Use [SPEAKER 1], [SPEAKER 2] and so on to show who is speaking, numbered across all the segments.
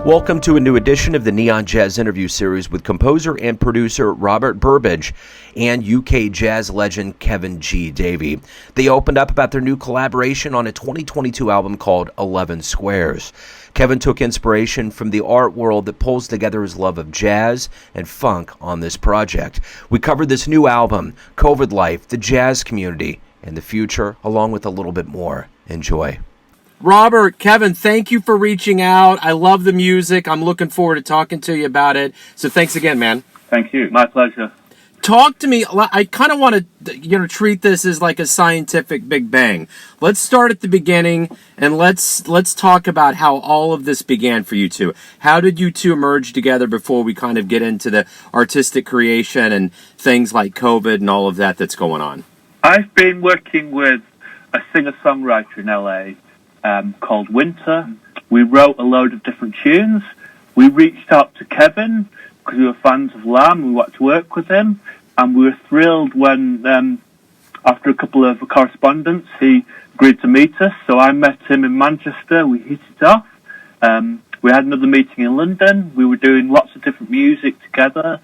[SPEAKER 1] Welcome to a new edition of the Neon Jazz interview series with composer and producer Robert Burbidge and UK jazz legend Kevin G. Davy. They opened up about their new collaboration on a 2022 album called 11 Squares. Kevin took inspiration from the art world that pulls together his love of jazz and funk on this project. We covered this new album, COVID life, the jazz community, and the future, along with a little bit more. Enjoy. Robert, Kevin, thank you for reaching out. I love the music. I'm looking forward to talking to you about it. So thanks again, man.
[SPEAKER 2] Thank you. My pleasure.
[SPEAKER 1] Talk to me. I kind of want to, treat this as like a scientific Big Bang. Let's start at the beginning and let's talk about how all of this began for you two. How did you two emerge together before we kind of get into the artistic creation and things like COVID and all of that that's going on?
[SPEAKER 2] I've been working with a singer-songwriter in LA called Winter. We wrote a load of different tunes. We reached out to Kevin because we were fans of Lamb. We wanted to work with him, and we were thrilled when, after a couple of correspondence, he agreed to meet us. So I met him in Manchester. We hit it off. We had another meeting in London. We were doing lots of different music together,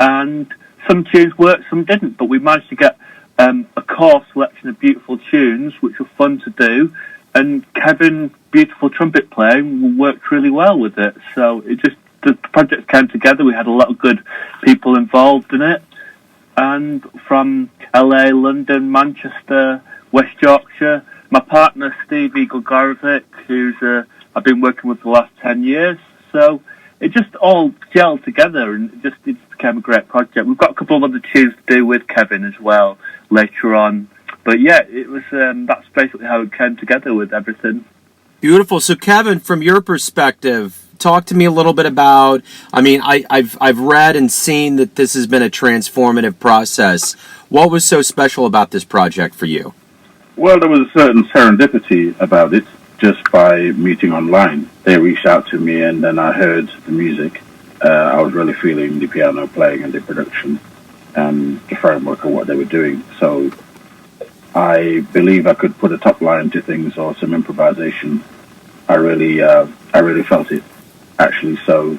[SPEAKER 2] and some tunes worked, some didn't. But we managed to get a core selection of beautiful tunes, which were fun to do. And Kevin, beautiful trumpet playing, worked really well with it. So the project came together. We had a lot of good people involved in it. And from LA, London, Manchester, West Yorkshire, my partner, Steve Igor-Gorovic, who's I've been working with for the last 10 years. So it just all gelled together, and it just became a great project. We've got a couple of other tunes to do with Kevin as well later on. But yeah, it was. That's basically how it came together with everything.
[SPEAKER 1] Beautiful. So, Kevin, from your perspective, talk to me a little bit about. I mean, I've read and seen that this has been a transformative process. What was so special about this project for you?
[SPEAKER 3] Well, there was a certain serendipity about it. Just by meeting online, they reached out to me, and then I heard the music. I was really feeling the piano playing and the production and the framework of what they were doing. So I believe I could put a top line to things or some improvisation. I really felt it, actually. So,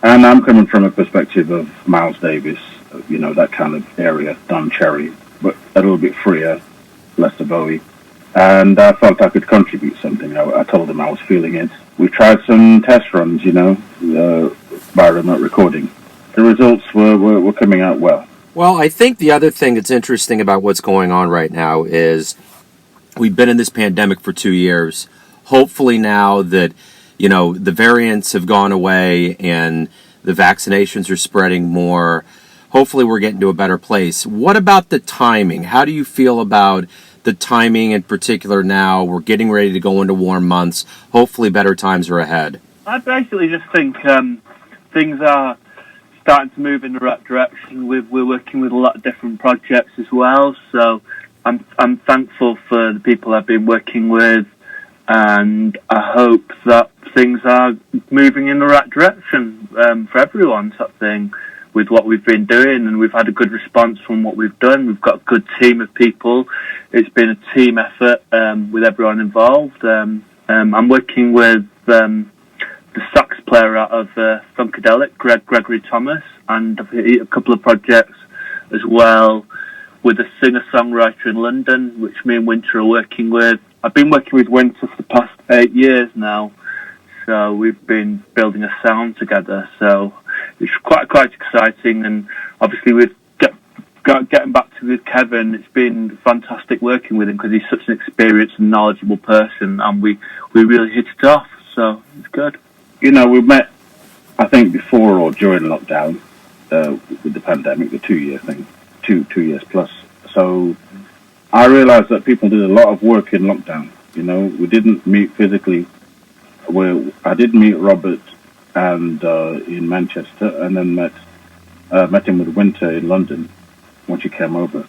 [SPEAKER 3] and I'm coming from a perspective of Miles Davis, that kind of area, Don Cherry, but a little bit freer, Lester Bowie. And I felt I could contribute something. I told them I was feeling it. We tried some test runs, by remote recording. The results were coming out well.
[SPEAKER 1] Well, I think the other thing that's interesting about what's going on right now is we've been in this pandemic for 2 years. Hopefully now that, the variants have gone away and the vaccinations are spreading more, hopefully we're getting to a better place. What about the timing? How do you feel about the timing in particular now? We're getting ready to go into warm months. Hopefully better times are ahead.
[SPEAKER 2] I basically just think things are starting to move in the right direction. We're working with a lot of different projects as well, so I'm thankful for the people I've been working with, and I hope that things are moving in the right direction for everyone, sort of thing, with what we've been doing, and we've had a good response from what we've done. We've got a good team of people. It's been a team effort with everyone involved. I'm working with the sax player out of Funkadelic, Gregory Thomas, and a couple of projects as well with a singer-songwriter in London, which me and Winter are working with. I've been working with Winter for the past 8 years now, so we've been building a sound together. So it's quite exciting, and obviously with getting back to with Kevin, it's been fantastic working with him because he's such an experienced and knowledgeable person, and we really hit it off. So it's good.
[SPEAKER 3] We met, I think, before or during lockdown with the pandemic, the 2 year thing, two years plus. So I realized that people did a lot of work in lockdown. We didn't meet physically. I did meet Robert and in Manchester, and then met him with Winter in London once he came over.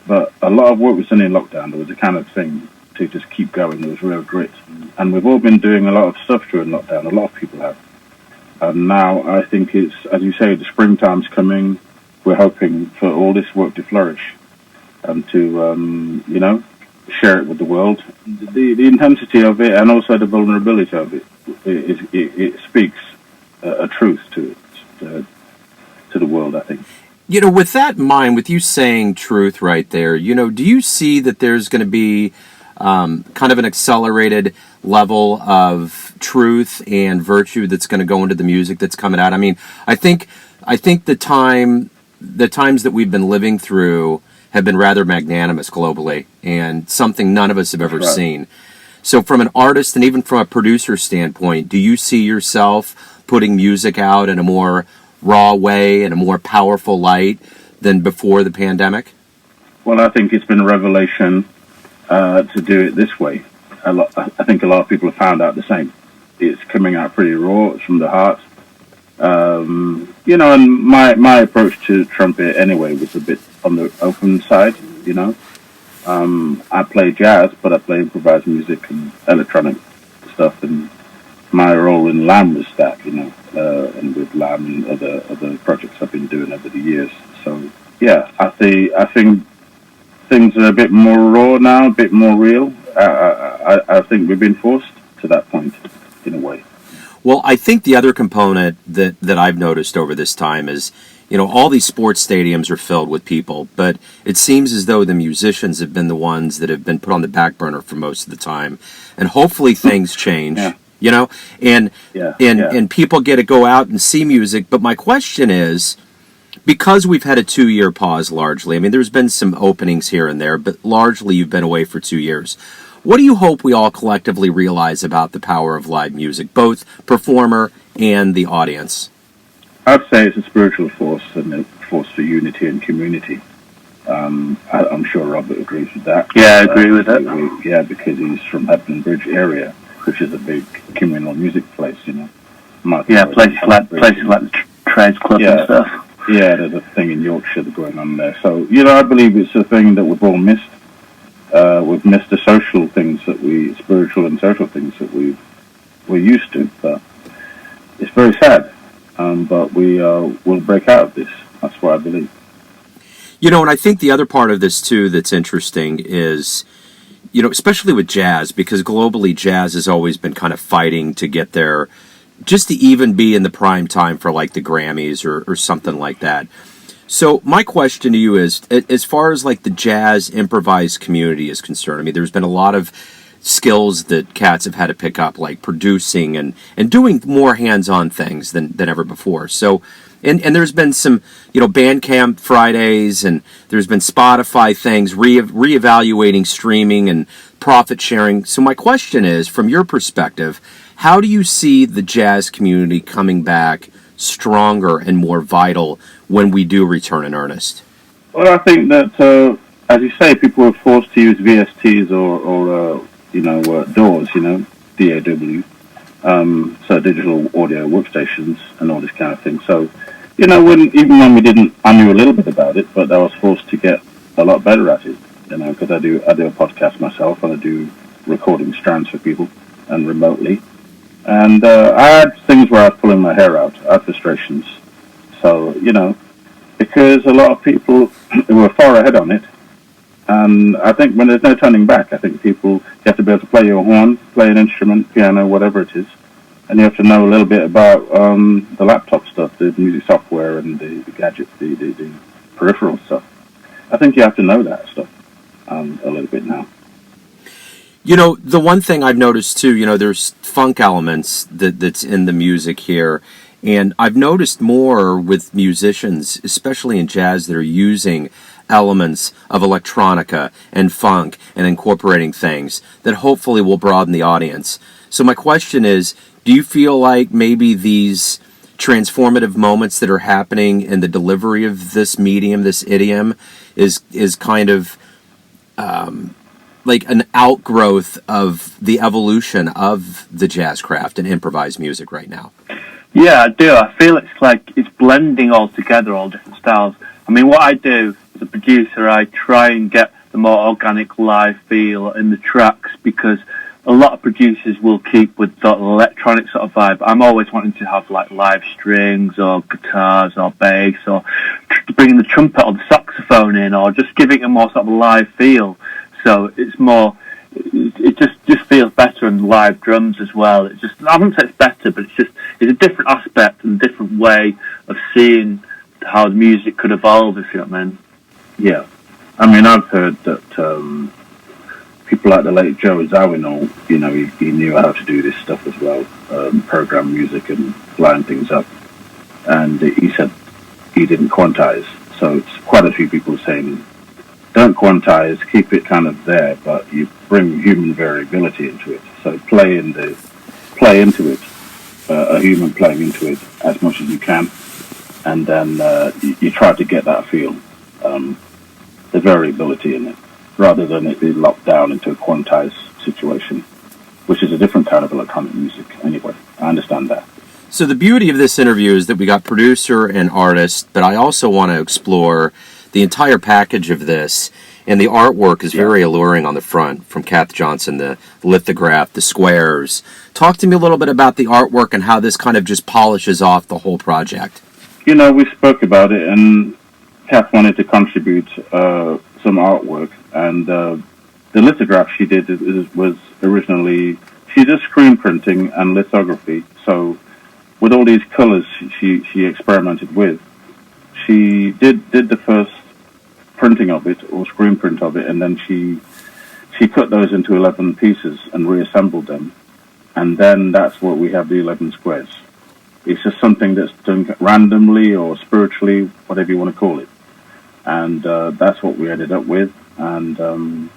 [SPEAKER 3] But a lot of work was done in lockdown. There was a kind of thing to just keep going. There was real grit. And we've all been doing a lot of stuff during lockdown. A lot of people have. And now I think it's, as you say, the springtime's coming. We're hoping for all this work to flourish. and to, share it with the world. The intensity of it and also the vulnerability of it, it speaks a truth to the world, I think.
[SPEAKER 1] With that in mind, with you saying truth right there, do you see that there's going to be kind of an accelerated level of truth and virtue that's going to go into the music that's coming out? I mean, I think the times that we've been living through have been rather magnanimous globally, and something none of us have ever seen. So from an artist and even from a producer standpoint, do you see yourself putting music out in a more raw way and a more powerful light than before the pandemic?
[SPEAKER 3] Well, I think it's been a revelation to do it this way. I think a lot of people have found out the same. It's coming out pretty raw. It's from the heart. And my approach to trumpet anyway was a bit on the open side, I play jazz, but I play improvised music and electronic stuff, and my role in Lamb was that, and with Lamb and other projects I've been doing over the years. So, yeah, I think things are a bit more raw now, a bit more real. I think we've been forced to that point, in a way.
[SPEAKER 1] Well, I think the other component that I've noticed over this time is, all these sports stadiums are filled with people, but it seems as though the musicians have been the ones that have been put on the back burner for most of the time. And hopefully things change, and people get to go out and see music. But my question is, because we've had a 2-year pause largely, I mean, there's been some openings here and there, but largely you've been away for 2 years. What do you hope we all collectively realize about the power of live music, both performer and the audience?
[SPEAKER 3] I'd say it's a spiritual force and a force for unity and community. I'm sure Robert agrees with that.
[SPEAKER 2] Yeah, I agree with that.
[SPEAKER 3] Yeah, because he's from Burbidge area, which is a big communal music place,
[SPEAKER 2] Yeah, places like the Trades Club and stuff.
[SPEAKER 3] Yeah, there's a thing in Yorkshire going on there. So, I believe it's a thing that we've all missed. We've missed the social things spiritual and social things that we're used to. But it's very sad. But we'll break out of this. That's what I believe.
[SPEAKER 1] And I think the other part of this too that's interesting is, especially with jazz, because globally jazz has always been kind of fighting to get there, just to even be in the prime time for like the Grammys or something like that. So my question to you is, as far as like the jazz improvised community is concerned, I mean, there's been a lot of skills that cats have had to pick up, like producing and doing more hands-on things than ever before. So, and there's been some, Bandcamp Fridays, and there's been Spotify things, reevaluating streaming and profit sharing. So my question is, from your perspective, how do you see the jazz community coming back stronger and more vital when we do return in earnest?
[SPEAKER 3] Well, I think that, as you say, people are forced to use VSTs or DAWs, DAW, so digital audio workstations and all this kind of thing. So, even when I knew a little bit about it, but I was forced to get a lot better at it, because I do a podcast myself, and I do recording strands for people and remotely. And I had things where I was pulling my hair out. I had frustrations. So, because a lot of people were far ahead on it, and I think when there's no turning back, I think you have to be able to play your horn, play an instrument, piano, whatever it is, and you have to know a little bit about the laptop stuff, the music software, and the gadgets, the peripheral stuff. I think you have to know that stuff a little bit now.
[SPEAKER 1] The one thing I've noticed too, there's funk elements that's in the music here, and I've noticed more with musicians, especially in jazz, that are using elements of electronica and funk and incorporating things that hopefully will broaden the audience. So my question is, do you feel like maybe these transformative moments that are happening in the delivery of this medium, this idiom, is kind of like an outgrowth of the evolution of the jazz craft and improvised music right now?
[SPEAKER 2] Yeah, I do. I feel it's blending all together, all different styles. I mean, what I do as a producer, I try and get the more organic live feel in the tracks, because a lot of producers will keep with the electronic sort of vibe. I'm always wanting to have like live strings or guitars or bass or bringing the trumpet or the saxophone microphone in, or just giving it a more sort of live feel. So it's more, it just feels better in live drums as well. It's just, I wouldn't say it's better, but it's a different aspect and a different way of seeing how the music could evolve, if you know what I mean.
[SPEAKER 3] Yeah. I mean, I've heard that people like the late Joe Zawinul, he knew how to do this stuff as well, program music and line things up. And he said he didn't quantize. So it's quite a few people saying, don't quantize, keep it kind of there, but you bring human variability into it. So play into it, a human playing into it as much as you can. And then you try to get that feel, the variability in it, rather than it be locked down into a quantized situation, which is a different kind of electronic music anyway. I understand that.
[SPEAKER 1] So the beauty of this interview is that we got producer and artist, but I also want to explore the entire package of this, and the artwork is very alluring on the front from Kath Johnson, the lithograph, the squares. Talk to me a little bit about the artwork and how this kind of just polishes off the whole project.
[SPEAKER 3] We spoke about it, and Kath wanted to contribute some artwork, and the lithograph she did was originally, she does screen printing and lithography, so with all these colors she experimented with, she did the first printing of it, or screen print of it, and then she cut those into 11 pieces and reassembled them, and then that's what we have, the 11 squares. It's just something that's done randomly or spiritually, whatever you want to call it. And that's what we ended up with. And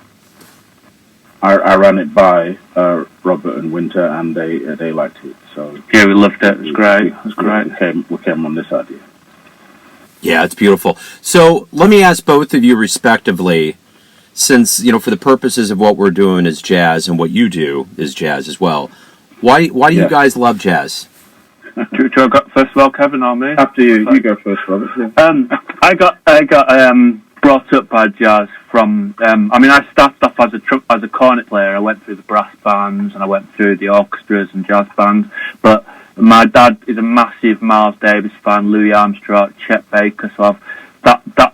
[SPEAKER 3] I ran it by Robert and Winter, and they liked it. So
[SPEAKER 2] yeah, we loved it. It was great. It was great.
[SPEAKER 3] We came on this idea.
[SPEAKER 1] Yeah, it's beautiful. So let me ask both of you respectively, since, for the purposes of what we're doing is jazz and what you do is jazz as well, why do you guys love jazz?
[SPEAKER 2] Do I go first of all, Kevin, or me?
[SPEAKER 3] After you, you go first, Robert. Yeah.
[SPEAKER 2] I got brought up by jazz from. I started off as a cornet player. I went through the brass bands and I went through the orchestras and jazz bands. But my dad is a massive Miles Davis fan, Louis Armstrong, Chet Baker. So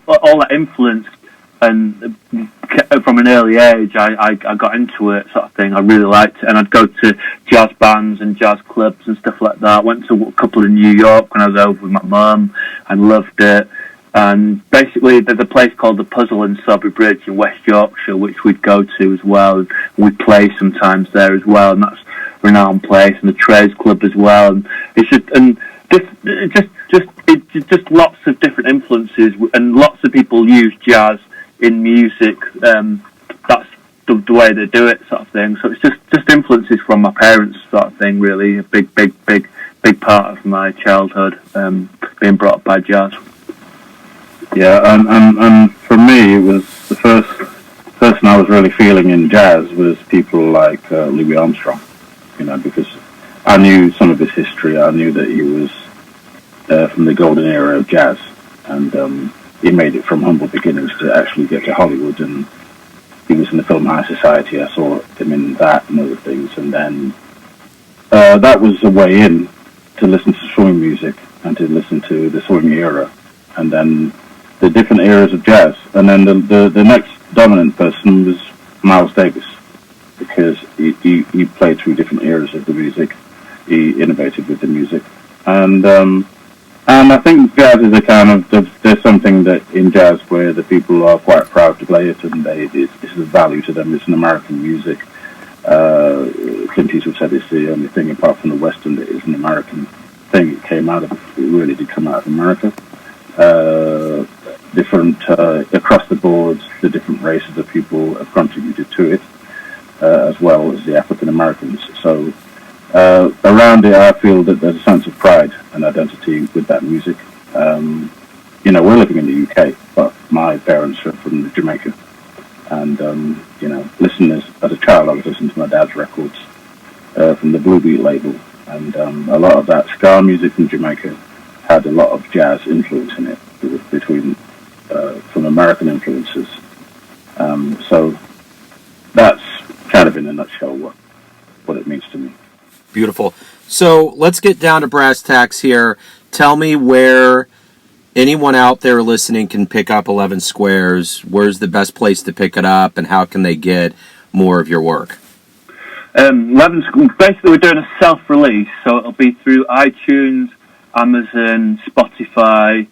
[SPEAKER 2] all that influence, and from an early age, I got into it, sort of thing. I really liked it, and I'd go to jazz bands and jazz clubs and stuff like that. Went to a couple in New York when I was over with my mum, and loved it. And basically, there's a place called the Puzzle in Burbidge in West Yorkshire, which we'd go to as well. We'd play sometimes there as well, and that's a renowned place. And the Trades Club as well. And it's just lots of different influences, and lots of people use jazz in music. That's the way they do it, sort of thing. So it's just influences from my parents, sort of thing. Really, a big part of my childhood, being brought up by jazz.
[SPEAKER 3] Yeah, and for me, it was the first person I was really feeling in jazz was people like Louis Armstrong, because I knew some of his history. I knew that he was from the golden era of jazz, and he made it from humble beginnings to actually get to Hollywood, and he was in the Film High Society. I saw him in that and other things, and then that was a way in to listen to swing music and to listen to the swing era, and then the different eras of jazz. And then the next dominant person was Miles Davis, because he played through different eras of the music. He innovated with the music, and I think jazz is a kind of, there's something that in jazz where the people are quite proud to play it, and it's a value to them. It's an American music. Clint Eastwood said it's the only thing apart from the Western that is an American thing. It really did come out of America. Different across the board, the different races of people have contributed to it, as well as the African Americans. So around it, I feel that there's a sense of pride and identity with that music. We're living in the UK, but my parents are from Jamaica, and listening as a child, I was listening to my dad's records from the Blue Beat label, and a lot of that ska music from Jamaica had a lot of jazz influence in it, from American influences. So that's kind of in a nutshell what it means to me.
[SPEAKER 1] Beautiful. So let's get down to brass tacks here. Tell me where anyone out there listening can pick up 11 Squares, where's the best place to pick it up, and how can they get more of your work?
[SPEAKER 2] Basically, we're doing a self-release, so it'll be through iTunes, Amazon, Spotify.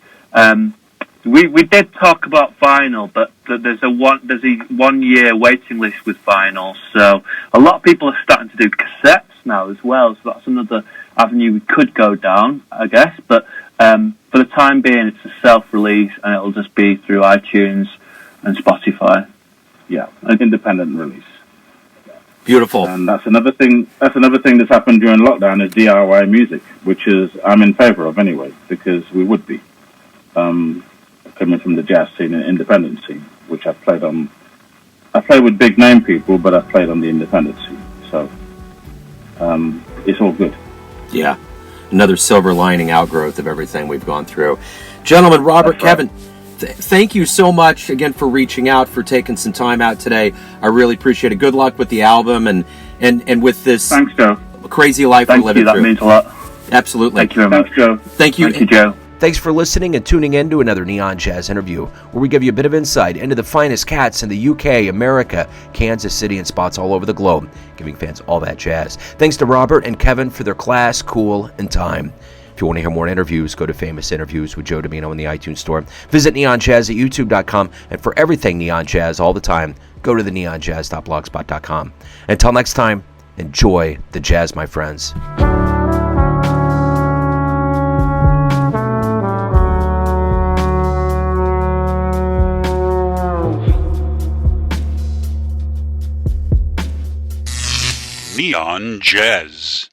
[SPEAKER 2] We did talk about vinyl, but there's a 1 year waiting list with vinyl. So a lot of people are starting to do cassettes now as well. So that's another avenue we could go down, I guess. But for the time being, it's a self-release, and it'll just be through iTunes and Spotify.
[SPEAKER 3] Yeah, an independent release.
[SPEAKER 1] Beautiful.
[SPEAKER 3] And that's another thing that's happened during lockdown is DIY music, which is I'm in favour of anyway, because we would be. Coming from the jazz scene and independent scene, which I've played on. I play with big name people, but I've played on the independent scene. So it's all good.
[SPEAKER 1] Yeah. Another silver lining outgrowth of everything we've gone through. Gentlemen, Robert,
[SPEAKER 3] That's right.
[SPEAKER 1] Kevin, thank you so much again for reaching out, for taking some time out today. I really appreciate it. Good luck with the album and with this
[SPEAKER 2] Thanks, Joe.
[SPEAKER 1] crazy life we're
[SPEAKER 2] Thank
[SPEAKER 1] living
[SPEAKER 2] you. That
[SPEAKER 1] through.
[SPEAKER 2] means a lot.
[SPEAKER 1] Absolutely.
[SPEAKER 2] Thank you very much,
[SPEAKER 3] Thanks, Joe.
[SPEAKER 1] Thank you.
[SPEAKER 2] Thank you, Joe.
[SPEAKER 1] Thanks for listening and tuning in to another Neon Jazz interview, where we give you a bit of insight into the finest cats in the UK, America, Kansas City, and spots all over the globe, giving fans all that jazz. Thanks to Robert and Kevin for their class, cool, and time. If you want to hear more interviews, go to Famous Interviews with Joe Domino in the iTunes Store. Visit neonjazz at youtube.com, and for everything Neon Jazz all the time, go to the neonjazz.blogspot.com. Until next time, enjoy the jazz, my friends.
[SPEAKER 4] Neon Jazz.